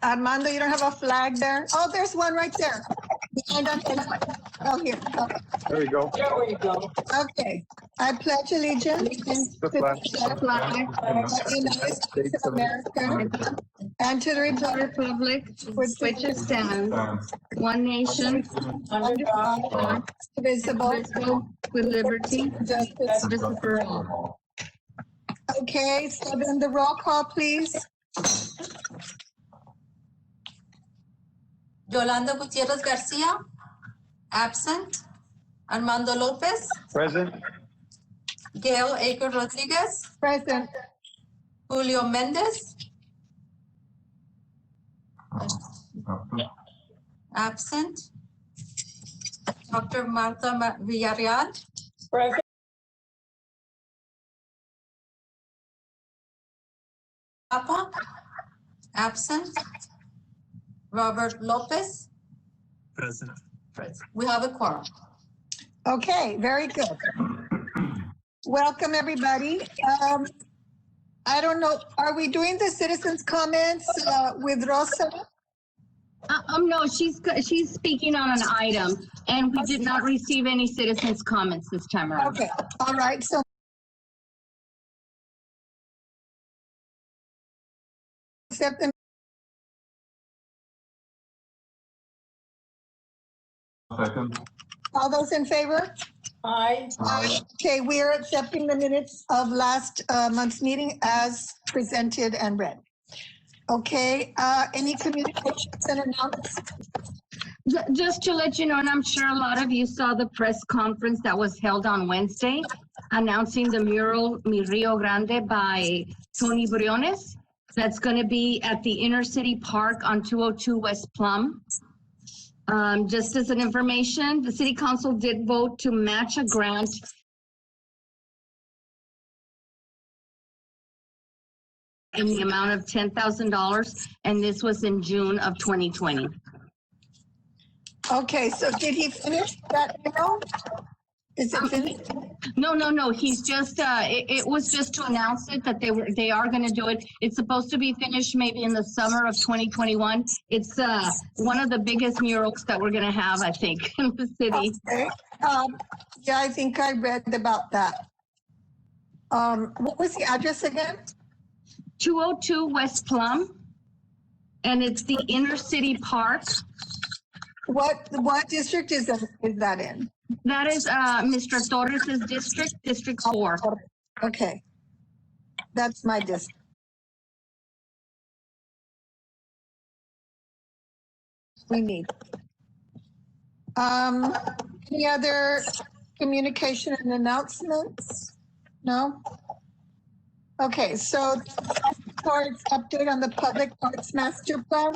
Armando, you don't have a flag there? Oh, there's one right there. Behind us. Oh, here. Okay. There we go. There we go. Okay. I pledge allegiance to The flag. the flag of the United States of America and to the republic which it stands, one nation, under God, indivisible, with liberty and justice for all. Okay, so then the roll call, please. Yolanda Gutierrez Garcia, absent. Armando Lopez, Present. Gail Aker Rodriguez, Present. Julio Mendez, absent. Dr. Martha Villarreal, Present. Papa, absent. Robert Lopez, Present. we have a quorum. Okay, very good. Welcome, everybody. I don't know, are we doing the citizens' comments with Rosa? No, she's speaking on an item, and we did not receive any citizens' comments this time around. Okay, all right, so accept them. Second. All those in favor? Aye. Okay, we are accepting the minutes of last month's meeting as presented and read. Okay, any communications and announcements? Just to let you know, and I'm sure a lot of you saw the press conference that was held on Wednesday announcing the mural Mi Rio Grande by Tony Briones. That's going to be at the Inner City Park on 202 West Plum. Just as an information, the City Council did vote to match a grant in the amount of $10,000, and this was in June of 2020. Okay, so did he finish that mural? Is it finished? No. He's just, it was just to announce it that they are going to do it. It's supposed to be finished maybe in the summer of 2021. It's one of the biggest murals that we're going to have, I think, in the city. Okay. Yeah, I think I read about that. What was the address again? 202 West Plum, and it's the Inner City Park. What district is that in? That is Mr. Torres's district, District 4. Okay, that's my district. We need. Any other communication and announcements? No? Okay, so parts update on the public parks master plan.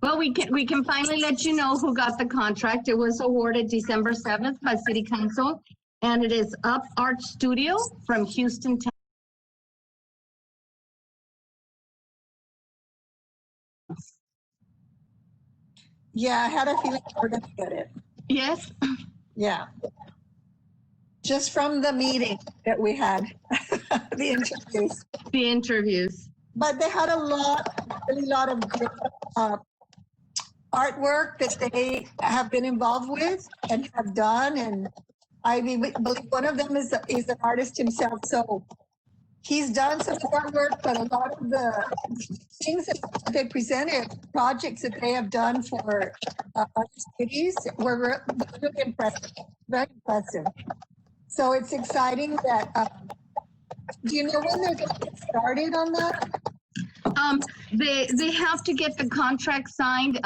Well, we can finally let you know who got the contract. It was awarded December 7th by City Council, and it is Up Art Studio from Houston. Yeah, I had a feeling we're gonna get it. Yes. Yeah. Just from the meeting that we had, the interviews. The interviews. But they had really lot of great artwork that they have been involved with and have done. And I believe one of them is an artist himself. So he's done some artwork, but a lot of the things that they presented, projects that they have done for other cities were really impressive, very impressive. So it's exciting that, do you know when they're going to get started on that? They have to get the contract signed.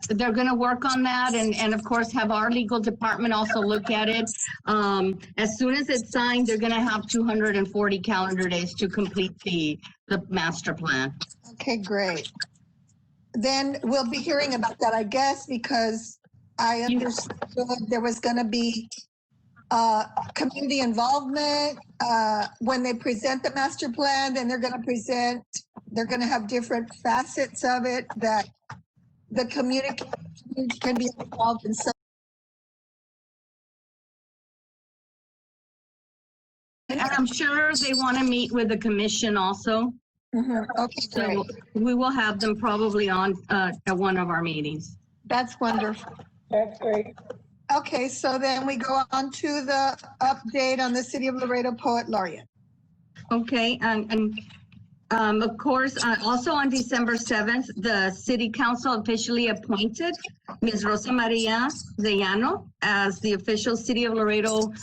They're going to work on that, and of course have our legal department also look at it. As soon as it's signed, they're going to have 240 calendar days to complete the master plan. Okay, great. Then we'll be hearing about that, I guess, because I understood there was going to be community involvement. When they present the master plan, then they're going to have different facets of it that the community can be involved in. And I'm sure they want to meet with the commission also. Okay, great. So we will have them probably on at one of our meetings. That's wonderful. That's great. Okay, so then we go on to the update on the City of Laredo Poet Laureate. Okay, and of course, also on December 7th, the city council officially appointed Ms. Rosa Maria Zellano as the official City of Laredo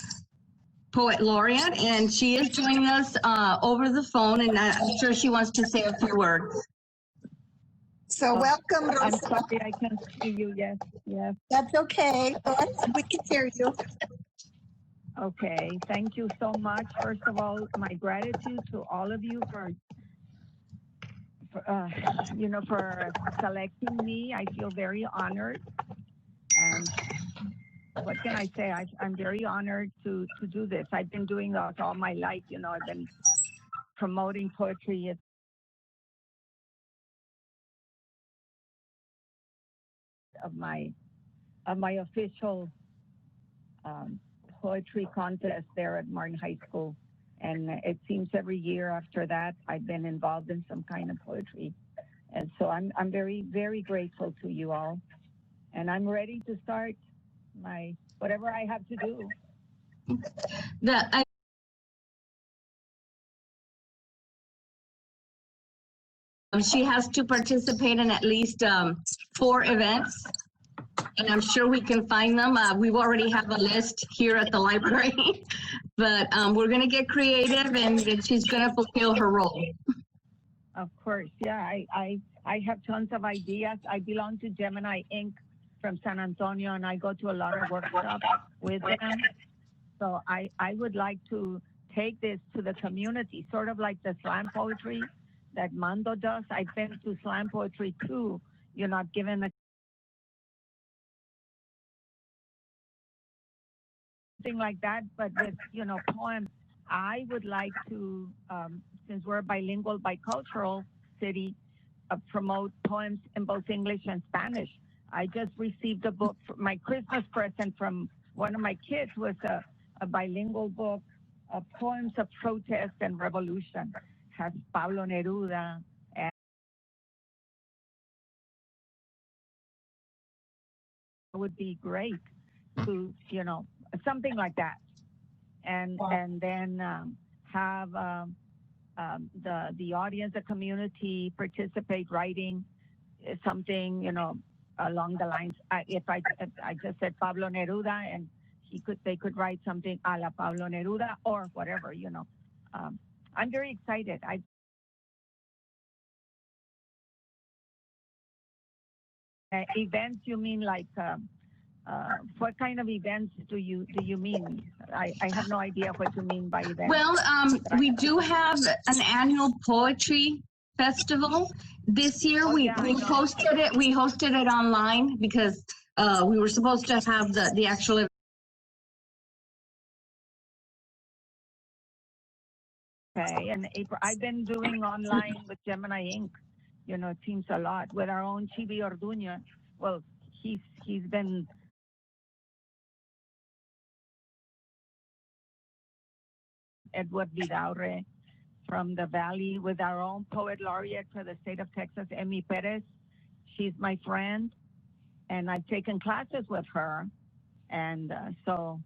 Poet Laureate, and she is joining us over the phone, and I'm sure she wants to say a few words. So welcome, I'm Rosa. sorry, I can't see you. Yes, yes. That's okay. Go ahead. We can hear you. Okay, thank you so much. First of all, my gratitude to all of you for selecting me. I feel very honored. And what can I say? I'm very honored to do this. I've been doing this all my life. I've been promoting poetry of my official poetry contest there at Martin High School. And it seems every year after that, I've been involved in some kind of poetry. And so I'm very, very grateful to you all. And I'm ready to start my whatever I have to do. She has to participate in at least 4 events, and I'm sure we can find them. We already have a list here at the library, but we're going to get creative, and she's going to fulfill her role. Of course, yeah. I have tons of ideas. I belong to Gemini Inc. from San Antonio, and I go to a lot of workshops with them. So I would like to take this to the community, sort of like the slam poetry that Mando does. I've been to slam poetry too. You're not given a thing like that, but with poems. I would like to, since we're a bilingual, bicultural city, promote poems in both English and Spanish. I just received a book for my Christmas present from one of my kids was a bilingual book of poems of protest and revolution. Has Pablo Neruda and it would be great to something like that, and then have the audience, the community participate writing something along the lines. If I just said Pablo Neruda, and they could write something a la Pablo Neruda or whatever. I'm very excited. Events, you mean like what kind of events do you mean? I have no idea what you mean by events. Well, we do have an annual poetry festival. This year we hosted it. We hosted it online because we were supposed to have the actual event. Okay, and April, I've been doing online with Gemini Inc. It seems a lot with our own Chibi Orduña. Well, he's been Edward Vidaurre from the Valley with our own poet laureate for the state of Texas, Emmy Perez. She's my friend, and I've taken classes with her, and so.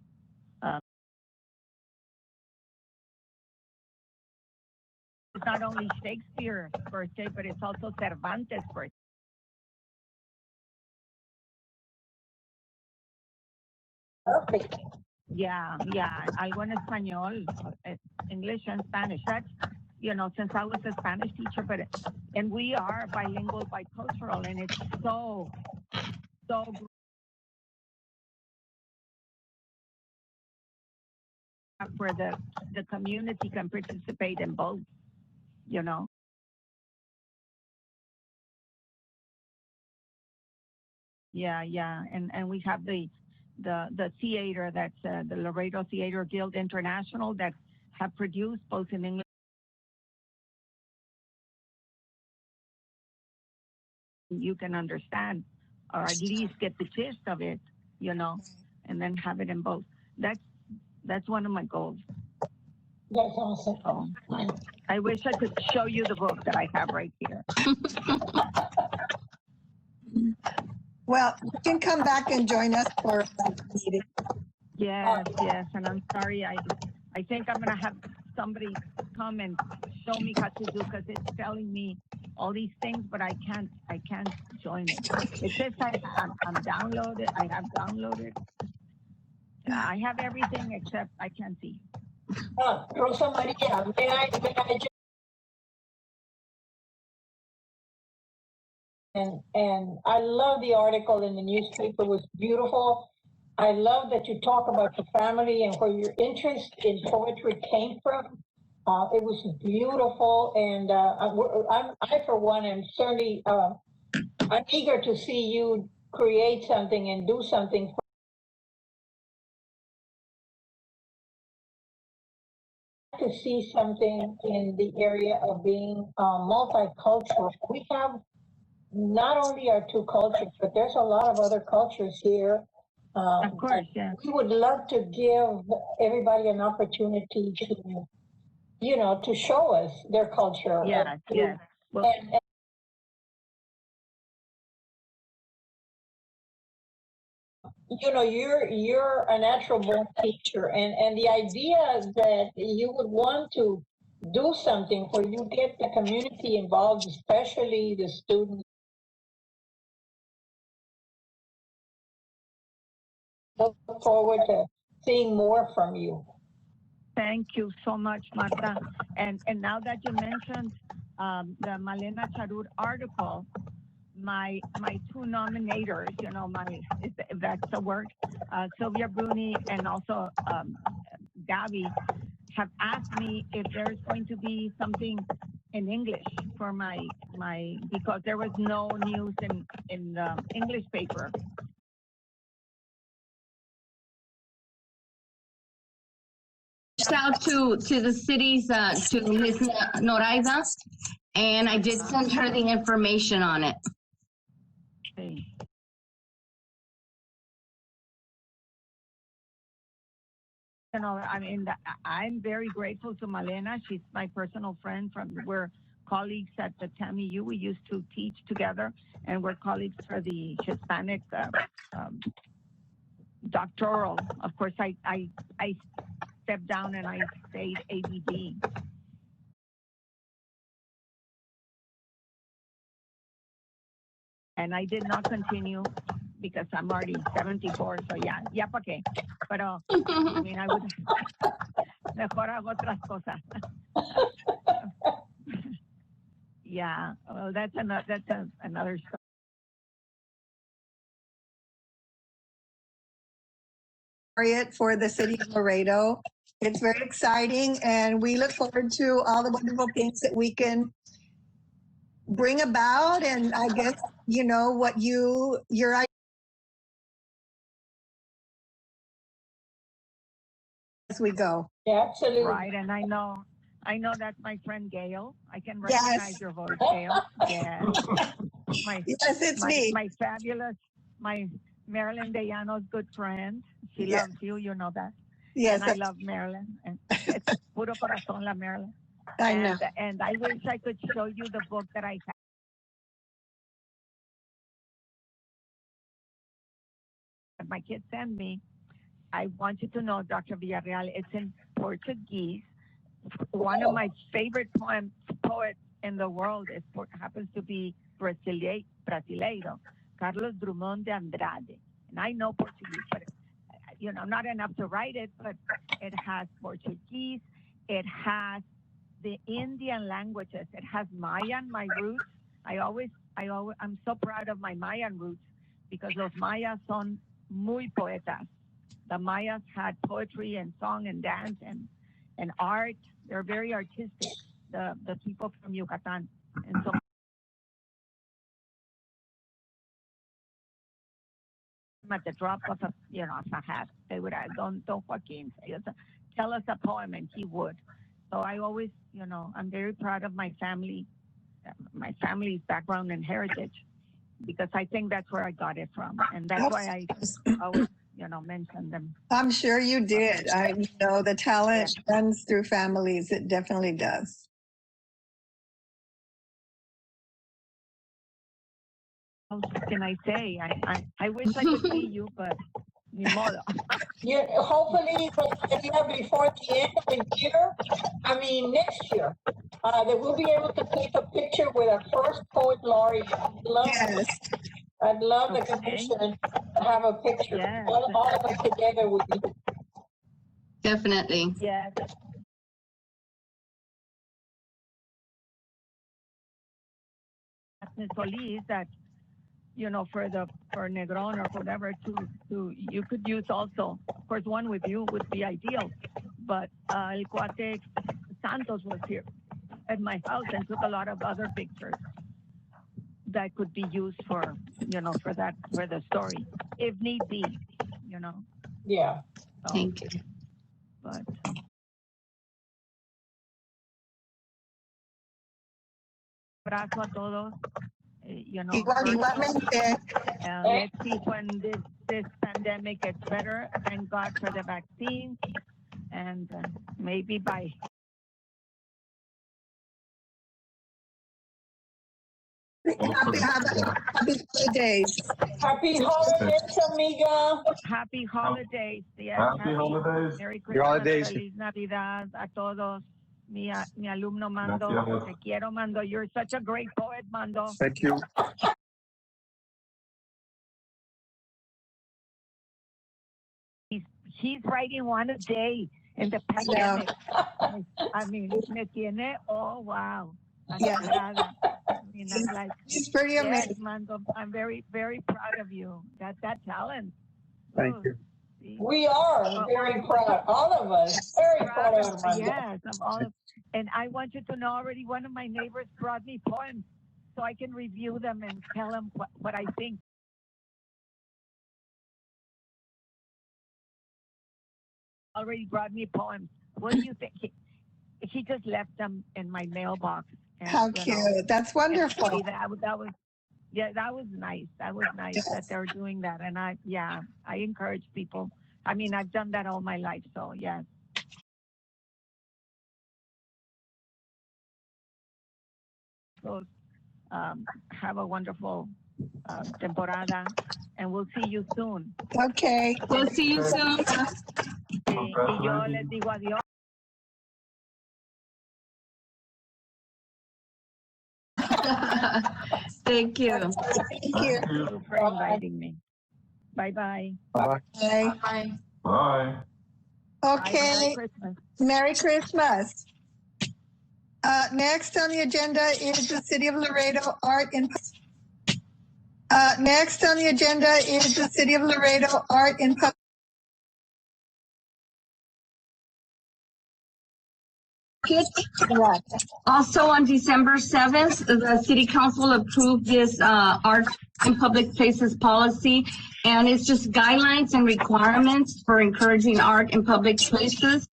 It's not only Shakespeare's birthday, but it's also Cervantes' birthday. Yeah, algo en español, English and Spanish. That's, since I was a Spanish teacher, and we are bilingual, bicultural, and it's so where the community can participate in both, Yeah, and we have the theater that's the Laredo Theater Guild International that have produced both in English. You can understand, or at least get the gist of it, and then have it in both. That's one of my goals. That's awesome. I wish I could show you the book that I have right here. Well, you can come back and join us for a meeting. Yes, yes, and I'm sorry. I think I'm gonna have somebody come and show me how to do, because it's telling me all these things, but I can't join it. It says I'm downloaded. I have downloaded. I have everything except I can't see. Rosa Maria, may I just and I love the article in the newspaper. It was beautiful. I love that you talk about your family and where your interest in poetry came from. It was beautiful, and I for one am certainly I'm eager to see you create something and do something. To see something in the area of being multicultural. We have not only our two cultures, but there's a lot of other cultures here. Of course, yeah. We would love to give everybody an opportunity to, to show us their culture. Yeah, yeah. Well, And you're a natural born teacher, and the idea that you would want to do something where you get the community involved, especially the students. Look forward to seeing more from you. thank you so much, Marta. And now that you mentioned the Malena Charur article, my two nominators, if that's the word, Sylvia Bruni and also Gabby, have asked me if there's going to be something in English for my because there was no news in the English paper. Out to the cities, to Ms. Noraida, and I did send her the information on it. Okay. I mean, I'm very grateful to Malena. She's my personal friend we're colleagues at the TAMIU. We used to teach together, and we're colleagues for the Hispanic doctoral. Of course, I stepped down and I stayed ADD. And I did not continue because I'm already 74, so yeah, pa' qué. Pero, I mean, I would mejor hago otras cosas. Yeah, well, that's another story. Laureate for the city of Laredo. It's very exciting, and we look forward to all the wonderful things that we can bring about. And I guess, what your idea as we go. Yeah, absolutely. Right, and I know that's my friend Gail. I can recognize your voice, Gail. Yes. Yes, it's me. My fabulous, my Marilyn Deyano's good friend. She loves you, you know that. Yes. And I love Marilyn. And it's puro corazón la Marilyn. I know. And I wish I could show you the book that I have. My kids send me. I want you to know, Dr. Villarreal, it's in Portuguese. One of my favorite poets in the world happens to be Brasileiro, Carlos Drummond de Andrade. And I know Portuguese, but not enough to write it, but it has Portuguese, it has the Indian languages, it has Mayan, my roots. I'm so proud of my Mayan roots because los Mayas son muy poetas. The Mayas had poetry and song and dance and art. They're very artistic, the people from Yucatan. And so at the drop of a hat, they would ask, Don Joaquin, tell us a poem, and he would. So I always, I'm very proud of my family's background and heritage, because I think that's where I got it from. And that's why I always, mention them. I'm sure you did. I know the talent runs through families. It definitely does. What can I say? I wish I could see you, but ni modo. Hopefully, before the end of the year, I mean next year, that we'll be able to take a picture with our first poet laureate. Yes. I'd love the Okay. commission to have a picture. Yes. All of us together would be. Definitely. Yes. Ms. Solis, that for Negron or whatever to you could use also. Of course, one with you would be ideal, but El Cuate Santos was here at my house and took a lot of other pictures that could be used for for the story if need be. Yeah. So, Thank you. but abrazo a todos. Igualmente. Let's see when this pandemic gets better. Thank God for the vaccine, and maybe by Happy holidays. Happy holidays, amiga. happy holidays. Yes, Happy holidays. Merry Happy Christmas, holidays. Feliz Navidad a todos. Mi alumno Mando, Gracias. te quiero, Mando. You're such a great poet, Mando. Thank you. He's writing one a day in the pandemic. I mean, me tiene, oh, wow. Yeah. I mean, I'm like, It's pretty yes, amazing. Mando, I'm very, very proud of you. That talent. Thank Oh, you. see. We are very proud, all of us, very proud of Armando. Yes, of all of, and I want you to know already one of my neighbors brought me poems so I can review them and tell them what I think. Already brought me poems. What do you think? He just left them in my mailbox. And, How cute. That's wonderful. that was that was nice. That was nice that they're doing that. And I encourage people. I mean, I've done that all my life. So yes. So have a wonderful temporada, and we'll see you soon. Okay. We'll see you soon. Y yo les digo adiós. Thank you. Thank you. Thank you for inviting me. Bye-bye. Bye-bye. Bye. Bye. Bye. Merry Okay. Christmas. Merry Christmas. Next on the agenda is the City of Laredo Art in. Next on the agenda is the City of Laredo Art in. Right. Also on December 7th, the City Council approved this art in public places policy, and it's just guidelines and requirements for encouraging art in public places.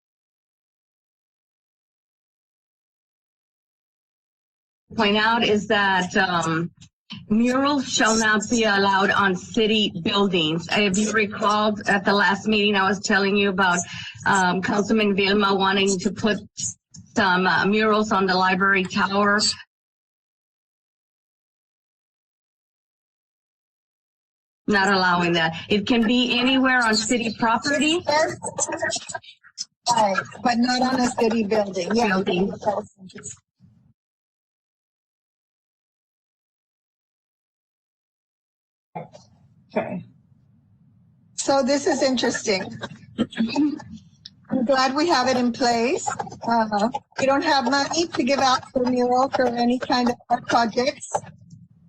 Point out is that murals shall not be allowed on city buildings. If you recalled at the last meeting, I was telling you about Councilman Vilma wanting to put some murals on the library tower. Not allowing that. It can be anywhere on city property. Right, but not on a city building. Yeah. Building. Okay. So this is interesting. I'm glad we have it in place. We don't have money to give out for murals or any kind of art projects.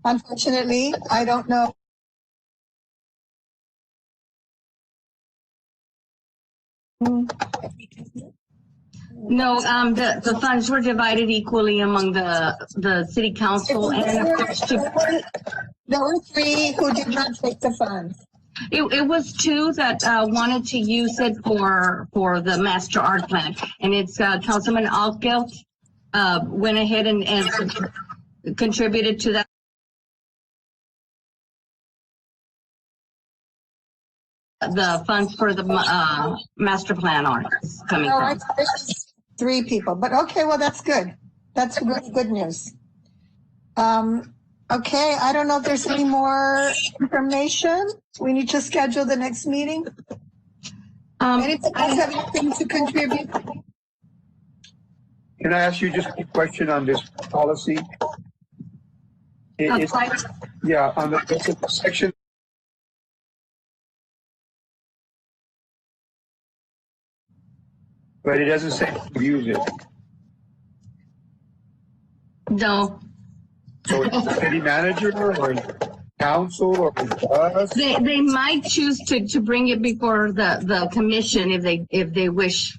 Unfortunately, I don't know. No, the funds were divided equally among the city council and of course There were 3 who did not take the funds. it was 2 that wanted to use it for the master art plan, and it's Councilman Alkelt went ahead and contributed to that. The funds for the master plan art coming No, from. it's 3 people, but okay, well, that's good. That's really good news. Okay, I don't know if there's any more information. We need to schedule the next meeting. Anything else have anything to contribute? Can I ask you just a question on this policy? Yeah, on the section. But it doesn't say use it. No, So it's the city manager or council or us? they might choose to bring it before the commission if they wish.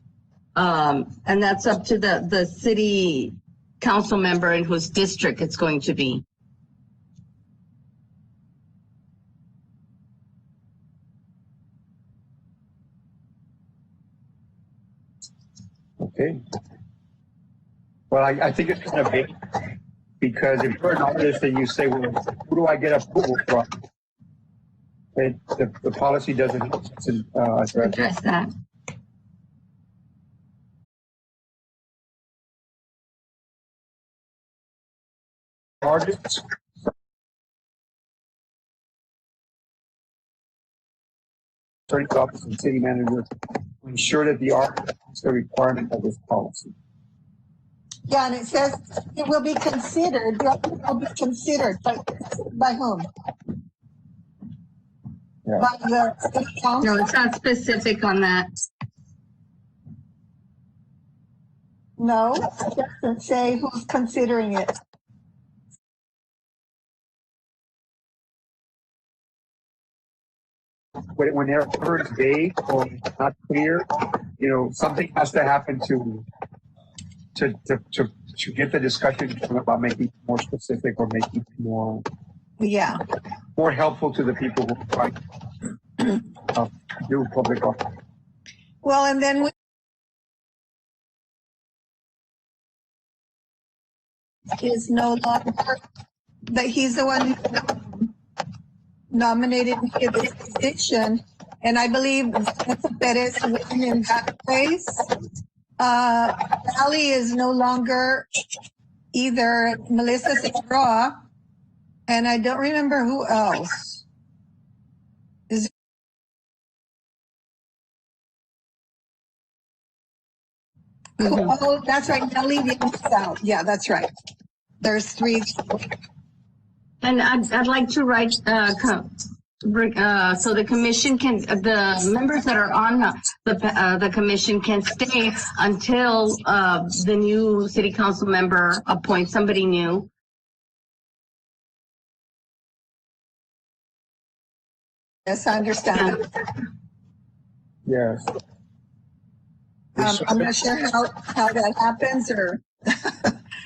And that's up to the city council member in whose district it's going to be. Okay. Well, I think it's kind of big because if you're an artist and you say, well, who do I get approval from? The policy doesn't Address that. artists. Attorney's office and city manager to ensure that the art meets the requirement of this policy. Yeah, and it says it will be considered. It will be considered by whom? Yeah. By the city council? No, it's not specific on that. No, it doesn't say who's considering it. Whenever it's vague or not clear, something has to happen to get the discussion about making it more specific or making it more helpful to the people who are trying to do public art. Well, and then is no longer that he's the one who nominated me to this position, and I believe Vanessa Perez won in that place. Ali is no longer either. Melissa Figueroa, and I don't remember who else. Oh, that's right. Nelly is out. Yeah, that's right. There's 3. And I'd like to write, so the commission can, the members that are on the commission can stay until the new city council member appoints somebody new. Yes, I understand. Yes. I'm not sure how that happens, or.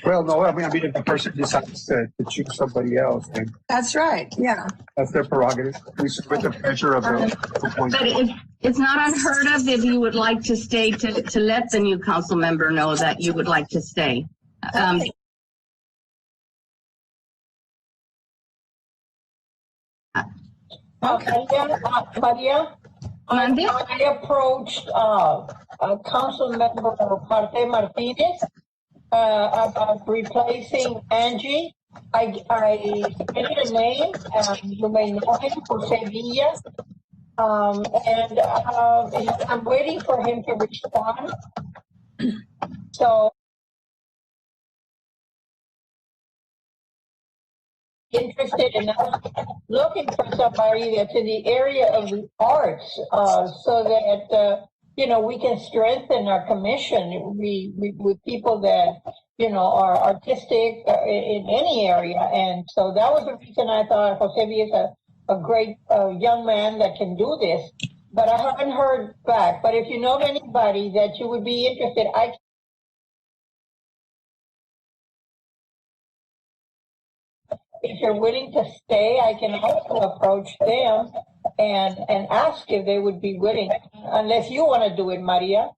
Well, no, I mean, if the person decides to choose somebody else, then That's right. Yeah. that's their prerogative. We submit the pressure of the But appointment. it's not unheard of if you would like to stay to let the new council member know that you would like to stay. Maria, Monday? I approached Council Member Marte Martinez about replacing Angie. I submitted a name, you may know him, Jose Villa, and I'm waiting for him to respond. So, interested in looking for somebody that's in the area of the arts, so that we can strengthen our commission. We with people that are artistic in any area, and so that was the reason I thought Jose is a great young man that can do this. But I haven't heard back. But if you know of anybody that you would be interested, if you're willing to stay, I can also approach them and ask if they would be willing, unless you want to do it, Maria.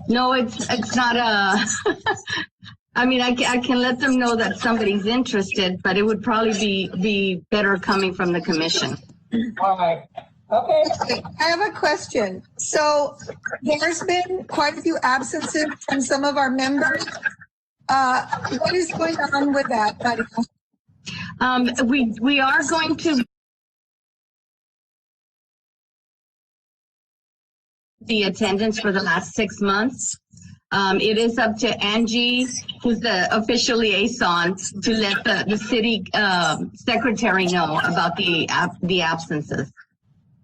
No, it's not I mean, I can let them know that somebody's interested, but it would probably be better coming from the commission. All right. Okay. I have a question. So there's been quite a few absences from some of our members. What is going on with that, Maria? We are going to the attendance for the last 6 months. It is up to Angie, who's the official liaison, to let the city secretary know about the absences.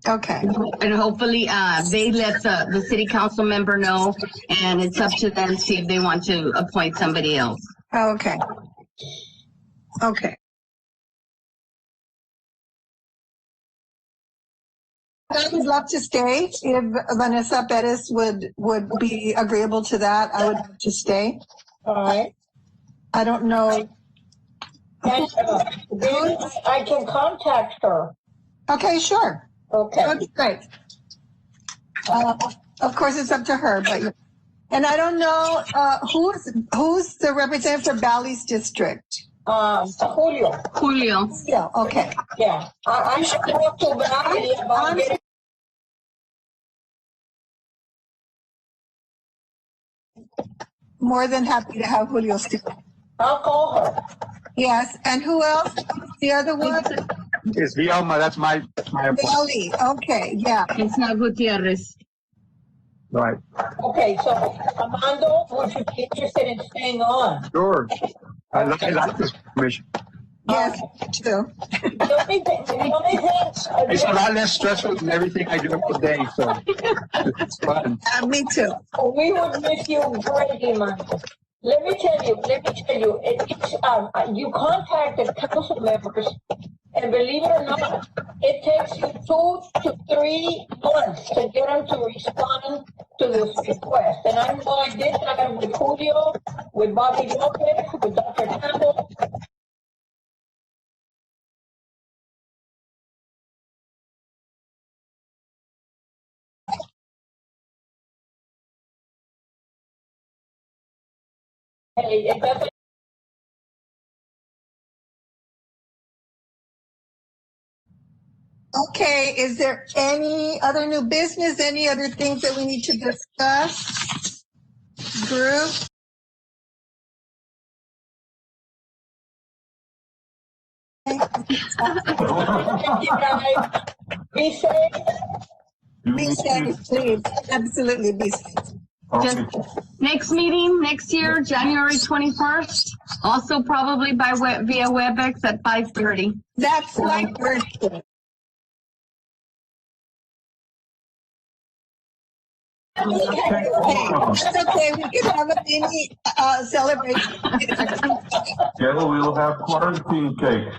Okay. And hopefully they let the city council member know, and it's up to them to see if they want to appoint somebody else. Okay. Okay. I would love to stay if Vanessa Perez would be agreeable to that. I would love to stay. All right. I don't know. And then I can contact her. Okay, sure. Okay. That would be great. Of course, it's up to her, but and I don't know who's the representative for Bally's district. Julio. Julio. Yeah. Okay. Yeah. I'm sure to Valley about getting. More than happy to have Julio stay. I'll call her. Yes. And who else? The other one? It's Vilma, that's my Bally. Okay. Yeah. It's not Gutierrez. right. Okay, so Armando, would you be interested in staying on? Sure. I like this commission. Yes. Too. The only thing, It's a lot less stressful than everything I do every day, so it's fun. Me too. we would miss you greatly, Armando. Let me tell you, you contacted council members, and believe it or not, it takes you 2 to 3 months to get them to respond to this request. And I know I did that with Julio, with Bobby Lopez, with Dr. Campbell. Hey, it doesn't. Okay. Is there any other new business? Any other things that we need to discuss? Group. Thank you guys. Be safe. Be safe, please. Absolutely be safe. Just next meeting next year, January 21st. Also probably via WebEx at 5:30. That's my birthday. That's okay. We can have a mini celebration. Yeah, we'll have quarantine cake.